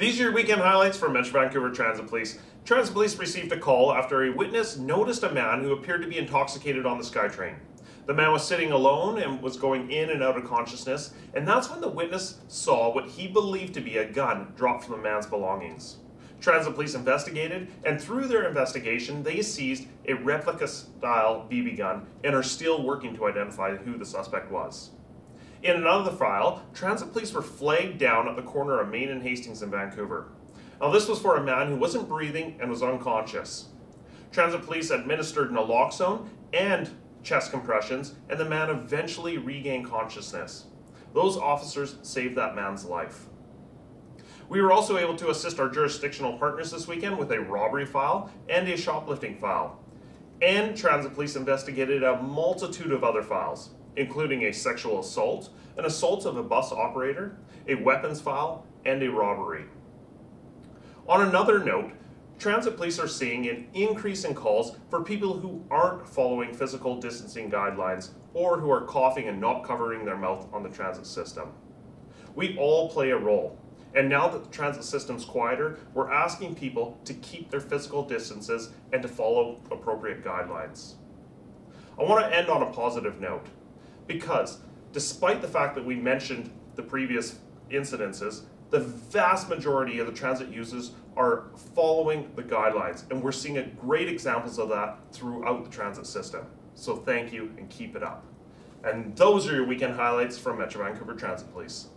These are your weekend highlights from Metro Vancouver Transit Police. Transit Police received a call after a witness noticed a man who appeared to be intoxicated on the SkyTrain. The man was sitting alone and was going in and out of consciousness, and that's when the witness saw what he believed to be a gun dropped from the man's belongings. Transit Police investigated, and through their investigation, they seized a replica-style BB gun and are still working to identify who the suspect was. In another file, Transit Police were flagged down at the corner of Main and Hastings in Vancouver. Now this was for a man who wasn't breathing and was unconscious. Transit Police administered Naloxone and chest compressions, and the man eventually regained consciousness. Those officers saved that man's life. We were also able to assist our jurisdictional partners this weekend with a robbery file and a shoplifting file. And Transit Police investigated a multitude of other files, including a sexual assault, an assault of a bus operator, a weapons file, and a robbery. On another note, Transit Police are seeing an increase in calls for people who aren't following physical distancing guidelines or who are coughing and not covering their mouth on the transit system. We all play a role, and now that the transit system's quieter, we're asking people to keep their physical distances and to follow appropriate guidelines. I want to end on a positive note, because despite the fact that we mentioned the previous incidences, the vast majority of the transit users are following the guidelines, and we're seeing great examples of that throughout the transit system. So thank you and keep it up. And those are your weekend highlights from Metro Vancouver Transit Police.